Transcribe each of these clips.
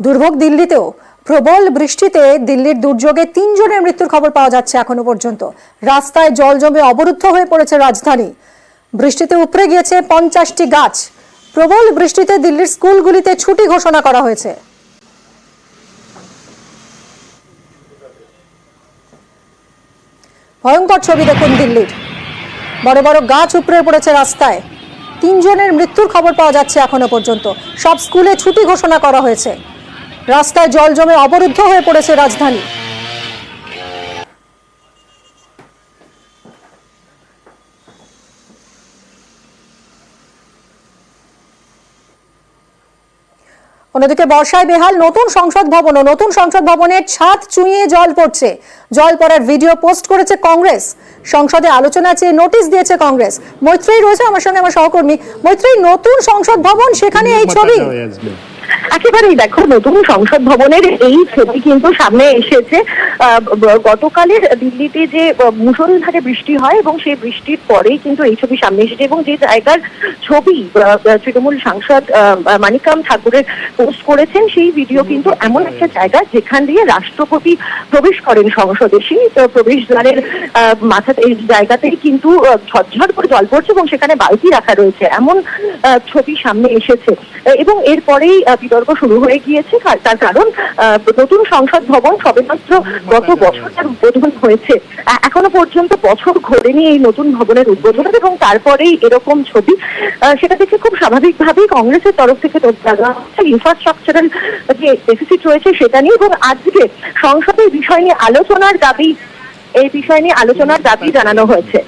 দুর্ভোগ দিল্লিতেও প্রবল বৃষ্টিতে দিল্লির দুর্যোগে 3 জনের মৃত্যুর খবর পাওয়া যাচ্ছে এখনো পর্যন্ত। রাস্তায় জল জমে অবরুদ্ধ হয়ে পড়েছে রাজধানী। বৃষ্টিতে উপড়ে গিয়েছে 50টি গাছ। প্রবল বৃষ্টিতে দিল্লির স্কুলগুলিতে ছুটি ঘোষণা করা হয়েছে। ভয়ঙ্কর ছবি দেখুন দিল্লির। বড় বড় গাছ উপড়ে পড়েছে রাস্তায়। 3 জনের মৃত্যুর খবর পাওয়া যাচ্ছে এখনো পর্যন্ত। সব স্কুলে ছুটি ঘোষণা করা হয়েছে। রাস্তায় জল জমে অবরুদ্ধ হয়ে পড়েছে রাজধানী। অন্যদিকে বর্ষায় বেহাল নতুন সংসদ ভবন। নতুন সংসদ ভবনের ছাদ চুঁইয়ে জল পড়ছে। জল পড়ার ভিডিও পোস্ট করেছে কংগ্রেস। সংসদে আলোচনা চেয়ে নোটিশ দিয়েছে কংগ্রেস। মৈত্রেয়ী রয়েছে আমার সঙ্গে, আমার সহকর্মী। মৈত্রেয়ী, নতুন সংসদ ভবন, সেখানে এই ছবি। একেবারেই দেখো, নতুন সংসদ ভবনের এই ছবি কিন্তু সামনে এসেছে। গতকালের দিল্লিতে যে মুষলধারে বৃষ্টি হয় এবং সেই বৃষ্টির পরেই কিন্তু এই ছবি সামনে এসেছে এবং যে জায়গার ছবি তৃণমূল সাংসদ মানিকরাম ঠাকুরের পোস্ট করেছেন, সেই ভিডিও কিন্তু এমন একটা জায়গা যেখান দিয়ে রাষ্ট্রপতি প্রবেশ করেন সংসদে। সেই প্রবেশ দ্বারের মাথাতে এই জায়গাতেই কিন্তু ঝরঝর করে জল পড়ছে এবং সেখানে বালতি রাখা রয়েছে, এমন ছবি সামনে এসেছে। এবং এরপরেই বিতর্ক শুরু হয়ে গিয়েছে। তার কারণ নতুন সংসদ ভবন সবেমাত্র গত বছর তার উদ্বোধন হয়েছে। এখনো পর্যন্ত বছর ঘোরেনি এই নতুন ভবনের উদ্বোধন এবং তারপরেই এরকম ছবি। সেটা দেখে খুব স্বাভাবিকভাবেই কংগ্রেসের তরফ থেকে ইনফ্রাস্ট্রাকচারাল যে ডেফিসিট রয়েছে সেটা নিয়ে এবং আজকে সংসদে এই বিষয় নিয়ে আলোচনার দাবি জানানো হয়েছে।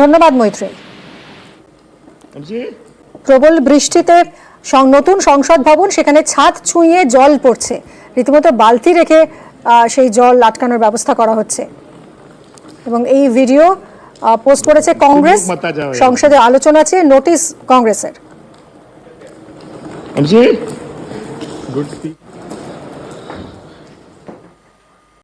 ধন্যবাদ মৈত্রেয়ী। প্রবল বৃষ্টিতে নতুন সংসদ ভবন, সেখানে ছাদ ছুঁয়ে জল পড়ছে। রীতিমতো বালতি রেখে সেই জল আটকানোর ব্যবস্থা করা হচ্ছে এবং এই ভিডিও পোস্ট করেছে কংগ্রেস। সংসদে আলোচনা চেয়ে নোটিশ কংগ্রেসের।